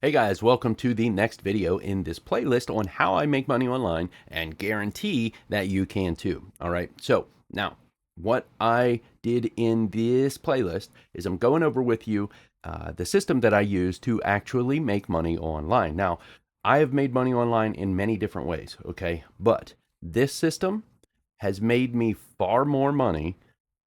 Hey guys, welcome to the next video in this playlist on how I make money online and guarantee that you can too. All right, so now what I did in this playlist is I'm going over with you the system that I use to actually make money online. Now, I have made money online in many different ways, okay, but this system has made me far more money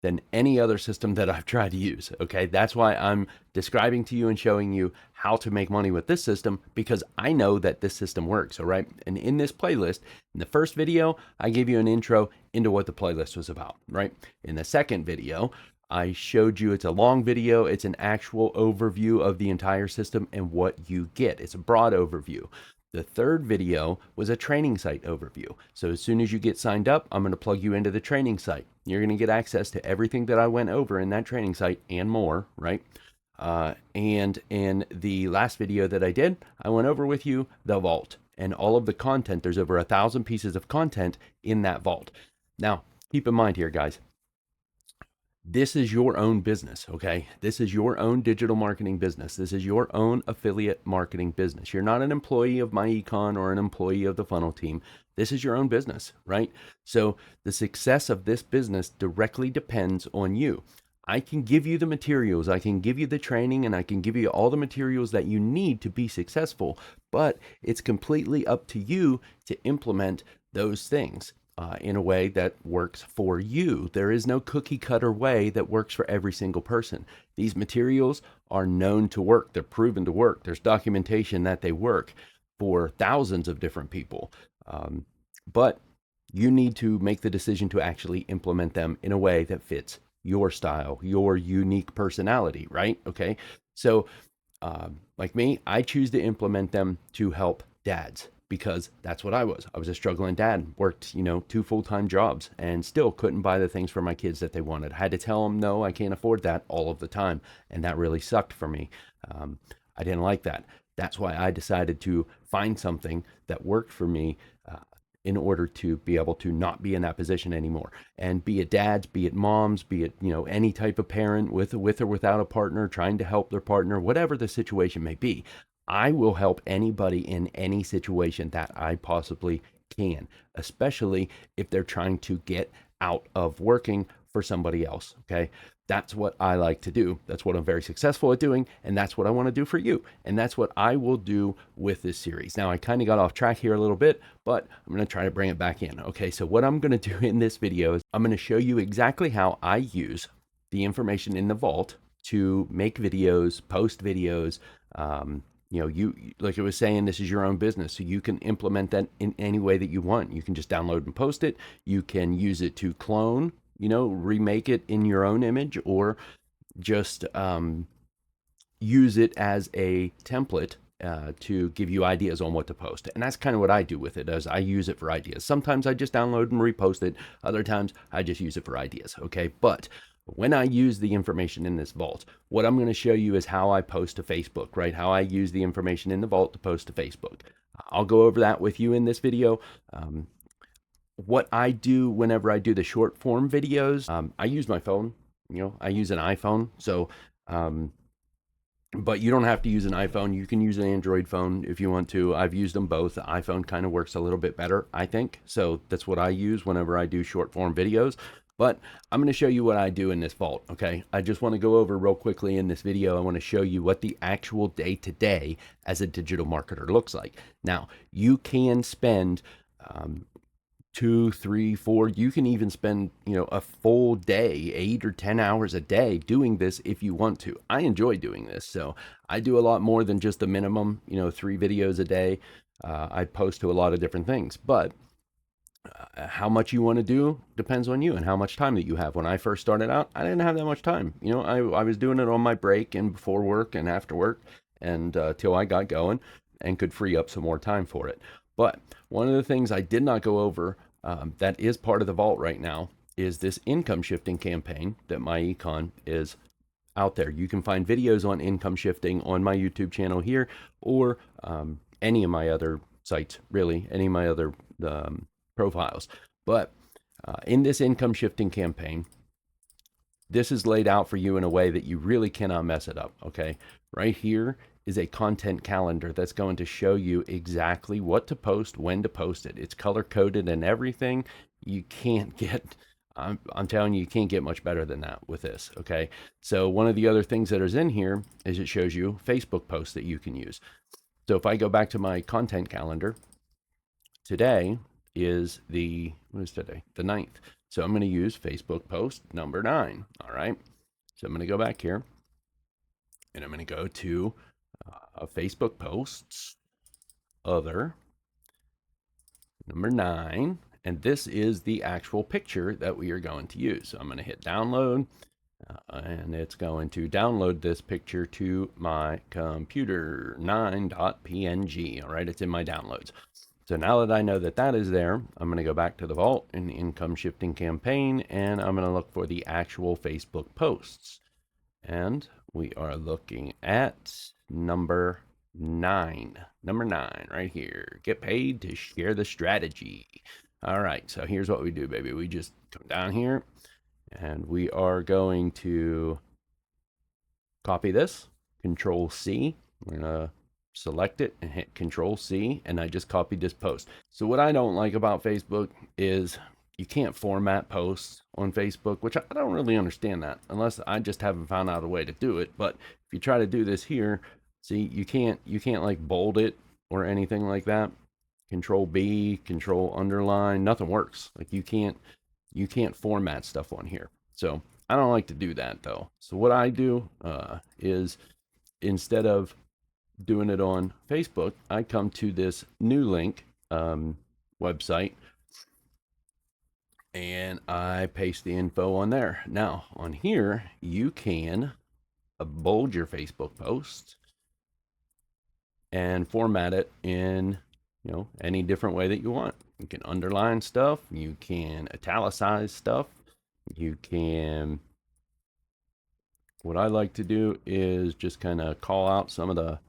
than any other system that I've tried to use. Okay, that's why I'm describing to you and showing you how to make money with this system because I know that this system works. All right, and in this playlist, in the first video, I gave you an intro into what the playlist was about. Right, in the second video, I showed you it's a long video, it's an actual overview of the entire system and what you get. It's a broad overview. The third video was a training site overview. So as soon as you get signed up, I'm going to plug you into the training site. You're going to get access to everything that I went over in that training site and more, right? And in the last video that I did, I went over with you the vault and all of the content. There's over 1,000 pieces of content in that vault. Now, keep in mind here, guys, this is your own business, okay? This is your own digital marketing business. This is your own affiliate marketing business. You're not an employee of MyEcon or an employee of the funnel team. This is your own business, right? So the success of this business directly depends on you. I can give you the materials, I can give you the training, and I can give you all the materials that you need to be successful, but it's completely up to you to implement those things in a way that works for you. There is no cookie cutter way that works for every single person. These materials are known to work. They're proven to work. There's documentation that they work for thousands of different people. But you need to make the decision to actually implement them in a way that fits your style, your unique personality, right? Okay. So, like me, I choose to implement them to help dads because that's what I was. I was a struggling dad, worked, 2 full-time jobs and still couldn't buy the things for my kids that they wanted. I had to tell them, no, I can't afford that all of the time. And that really sucked for me. I didn't like that. That's why I decided to find something that worked for me in order to be able to not be in that position anymore. And be it dads, be it moms, be it, any type of parent with or without a partner, trying to help their partner, whatever the situation may be. I will help anybody in any situation that I possibly can, especially if they're trying to get out of working for somebody else. Okay. That's what I like to do. That's what I'm very successful at doing. And that's what I want to do for you. And that's what I will do with this series. Now, I kind of got off track here a little bit, but I'm going to try to bring it back in. Okay. So what I'm going to do in this video is I'm going to show you exactly how I use the information in the vault to make videos, post videos. You like I was saying, this is your own business, so you can implement that in any way that you want. You can just download and post it. You can use it to clone, remake it in your own image, or just use it as a template to give you ideas on what to post. And that's kind of what I do with it, as I use it for ideas. Sometimes I just download and repost it. Other times I just use it for ideas. Okay. But when I use the information in this vault, what I'm going to show you is how I post to Facebook, right? How I use the information in the vault to post to Facebook. I'll go over that with you in this video. What I do whenever I do the short form videos, I use my phone. I use an iPhone. So, but you don't have to use an iPhone. You can use an Android phone if you want to. I've used them both. The iPhone kind of works a little bit better, I think. So that's what I use whenever I do short form videos. But I'm going to show you what I do in this vault, okay? I just want to go over real quickly in this video. I want to show you what the actual day-to-day as a digital marketer looks like. Now, you can spend 2, 3, 4, you can even spend, a full day, 8 or 10 hours a day doing this if you want to. I enjoy doing this. So I do a lot more than just the minimum, 3 videos a day. I post to a lot of different things, but how much you want to do depends on you and how much time that you have. When I first started out, I didn't have that much time. I was doing it on my break and before work and after work, and till I got going and could free up some more time for it. But one of the things I did not go over that is part of the vault right now is this income shifting campaign that MyEcon is out there. You can find videos on income shifting on my YouTube channel here, or any of my other sites, really, any of my other profiles. But in this income shifting campaign, this is laid out for you in a way that you really cannot mess it up. Okay, right here is a content calendar that's going to show you exactly what to post, when to post it. It's color coded and everything. You can't get, I'm telling you, you can't get much better than that with this. Okay. So one of the other things that is in here is it shows you Facebook posts that you can use. So if I go back to my content calendar, today is what is today? The 9th. So I'm going to use Facebook post number 9. All right. So I'm going to go back here and I'm going to go to Facebook posts, other, number 9. And this is the actual picture that we are going to use. So I'm going to hit download and it's going to download this picture to my computer, 9.png. All right. It's in my downloads. So now that I know that that is there, I'm going to go back to the vault in the income shifting campaign, and I'm going to look for the actual Facebook posts. And we are looking at number 9. Number 9 right here. Get paid to share the strategy. All right, so here's what we do, baby. We just come down here, and we are going to copy this, Control C. We're going to select it and hit Control C, and I just copied this post. So what I don't like about Facebook is you can't format posts on Facebook, which I don't really understand that, unless I just haven't found out a way to do it. But if you try to do this here, see, you can't like bold it or anything like that. Control B, Control underline, nothing works. Like you can't format stuff on here. So I don't like to do that though. So what I do is, instead of doing it on Facebook, I come to this new link website and I paste the info on there. Now on here, you can bold your Facebook post and format it in, any different way that you want. You can underline stuff, you can italicize stuff, you can, what I like to do is just kind of call out some of the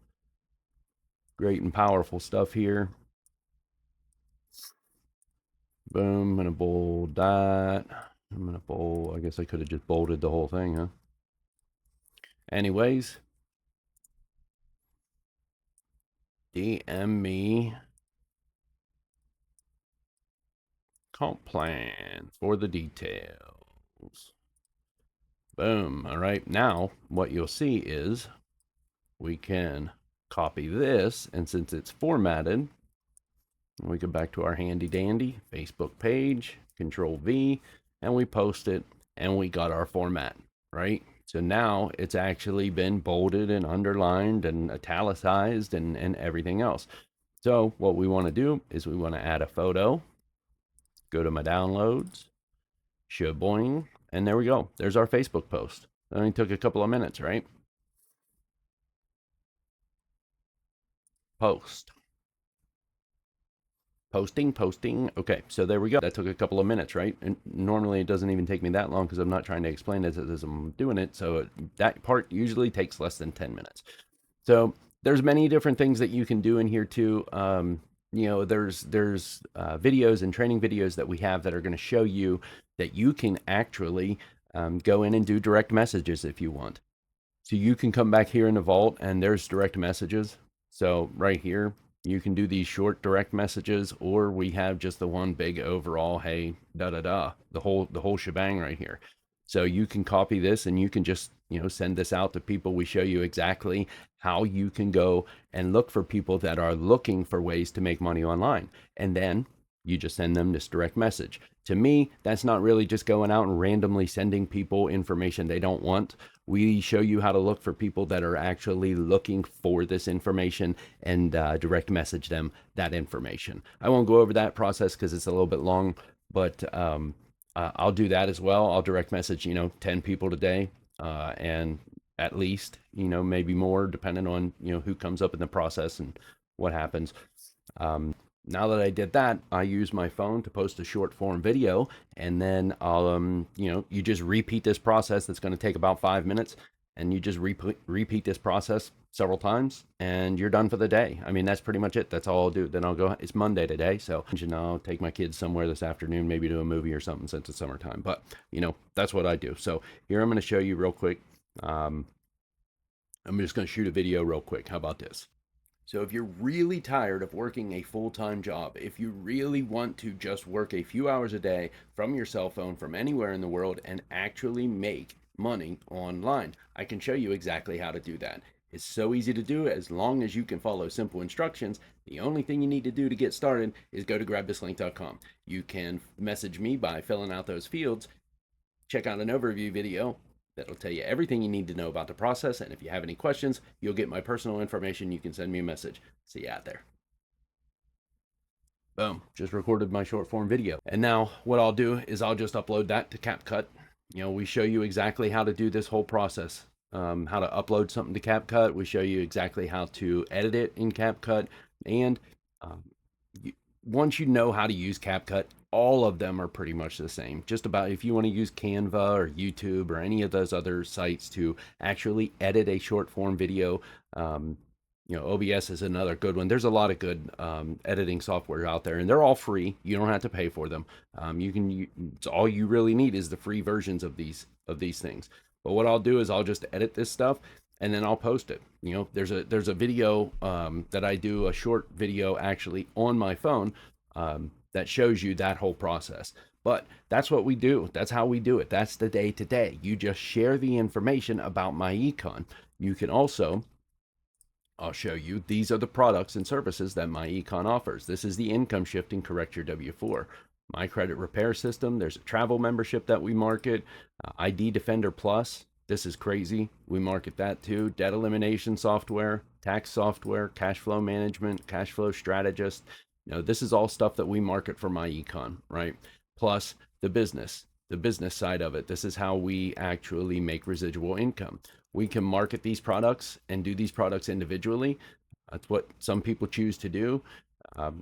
great and powerful stuff here. Boom, I'm gonna bold that. I'm gonna bold, I guess I could have just bolded the whole thing, huh? Anyways, DM me comp plan for the details. Boom. All right, now what you'll see is we can copy this, and since it's formatted, we go back to our handy dandy Facebook page, Control V, and we post it, and we got our format, right? So now it's actually been bolded and underlined and italicized and everything else. So what we want to do is we want to add a photo, go to my downloads, shaboing, and there we go. There's our Facebook post. It only took a couple of minutes, right? Post. Posting. Okay, so there we go. That took a couple of minutes, right? And normally it doesn't even take me that long because I'm not trying to explain it as I'm doing it. So that part usually takes less than 10 minutes. So there's many different things that you can do in here too. There's videos and training videos that we have that are going to show you that you can actually go in and do direct messages if you want. So you can come back here in the vault and there's direct messages. So right here, you can do these short direct messages, or we have just the one big overall, hey, the whole shebang right here. So you can copy this and you can just, send this out to people. We show you exactly how you can go and look for people that are looking for ways to make money online. And then you just send them this direct message. To me, that's not really just going out and randomly sending people information they don't want. We show you how to look for people that are actually looking for this information and direct message them that information. I won't go over that process because it's a little bit long, but I'll do that as well. I'll direct message, 10 people today, and at least, maybe more depending on, who comes up in the process and what happens. Now that I did that, I use my phone to post a short form video, and then I'll, you just repeat this process. That's going to take about 5 minutes, and you just repeat this process several times, and you're done for the day. I mean, that's pretty much it. That's all I'll do. Then I'll go, it's Monday today, so I'll take my kids somewhere this afternoon, maybe to a movie or something since it's summertime. But, that's what I do. So here I'm going to show you real quick. I'm just going to shoot a video real quick. How about this? So if you're really tired of working a full-time job, if you really want to just work a few hours a day from your cell phone from anywhere in the world and actually make money online, I can show you exactly how to do that. It's so easy to do as long as you can follow simple instructions. The only thing you need to do to get started is go to grabthislink.com. You can message me by filling out those fields, check out an overview video that'll tell you everything you need to know about the process. And if you have any questions, you'll get my personal information. You can send me a message. See you out there. Boom, just recorded my short form video. And now what I'll do is I'll just upload that to CapCut. You know, we show you exactly how to do this whole process, how to upload something to CapCut. We show you exactly how to edit it in CapCut. And once you know how to use CapCut, all of them are pretty much the same. Just about if you want to use Canva or YouTube or any of those other sites to actually edit a short form video, you know, OBS is another good one. There's a lot of good editing software out there, and they're all free. You don't have to pay for them. It's all you really need is the free versions of these things. But what I'll do is I'll just edit this stuff and then I'll post it. You know, there's a video that I do, a short video actually on my phone that shows you that whole process. But that's what we do. That's how we do it. That's the day to day. You just share the information about MyEcon. You can also, I'll show you, these are the products and services that MyEcon offers. This is the income shifting correct your W-4. My credit repair system. There's a travel membership that we market. ID Defender Plus. This is crazy. We market that too. Debt elimination software, tax software, cash flow management, cash flow strategist. You know, this is all stuff that we market for MyEcon, right? Plus the business side of it. This is how we actually make residual income. We can market these products and do these products individually. That's what some people choose to do.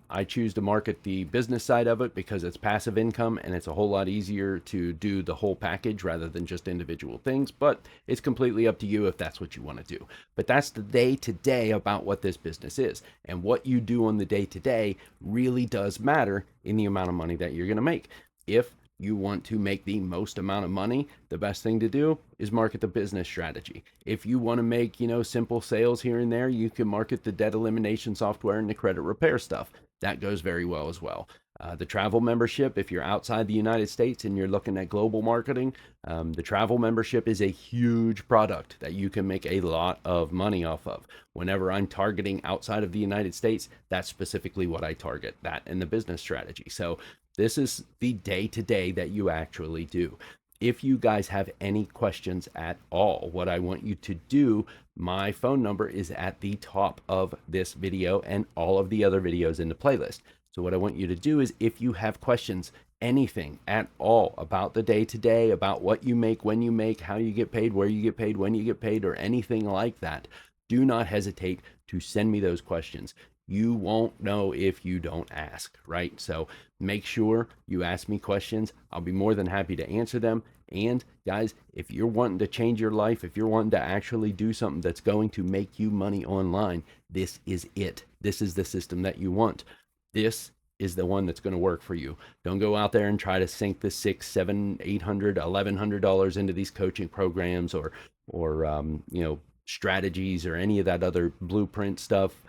I choose to market the business side of it because it's passive income and it's a whole lot easier to do the whole package rather than just individual things, but it's completely up to you if that's what you want to do. But that's the day-to-day about what this business is, and what you do on the day-to-day really does matter in the amount of money that you're going to make. If you want to make the most amount of money, the best thing to do is market the business strategy. If you want to make, you know, simple sales here and there, you can market the debt elimination software and the credit repair stuff. That goes very well as well. The travel membership, if you're outside the United States and you're looking at global marketing, the travel membership is a huge product that you can make a lot of money off of. Whenever I'm targeting outside of the United States, that's specifically what I target, that and the business strategy. So this is the day-to-day that you actually do. If you guys have any questions at all, what I want you to do, my phone number is at the top of this video and all of the other videos in the playlist. So what I want you to do is, if you have questions, anything at all about the day-to-day, about what you make, when you make, how you get paid, where you get paid, when you get paid, or anything like that, do not hesitate to send me those questions. You won't know if you don't ask, right? So make sure you ask me questions. I'll be more than happy to answer them. And guys, if you're wanting to change your life, if you're wanting to actually do something that's going to make you money online, this is it. This is the system that you want. This is the one that's going to work for you. Don't go out there and try to sink the $600, $700, $800, $1,100 into these coaching programs or you know, strategies or any of that other blueprint stuff.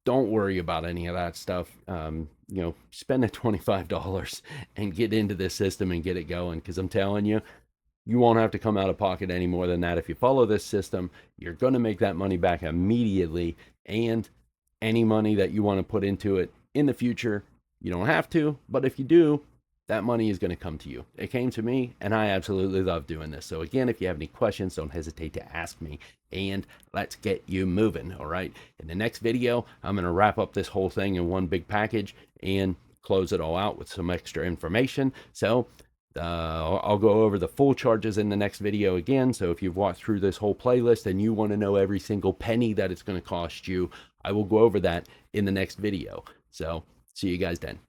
Don't worry about any of that stuff. You know, spend the $25 and get into this system and get it going. Because I'm telling you, you won't have to come out of pocket any more than that. If you follow this system, you're going to make that money back immediately. And any money that you want to put into it in the future, you don't have to. But if you do, that money is going to come to you. It came to me, and I absolutely love doing this. So again, if you have any questions, don't hesitate to ask me, and let's get you moving. All right. In the next video, I'm going to wrap up this whole thing in one big package and close it all out with some extra information. So I'll go over the full charges in the next video again. So if you've walked through this whole playlist and you want to know every single penny that it's going to cost you, I will go over that in the next video. So see you guys then.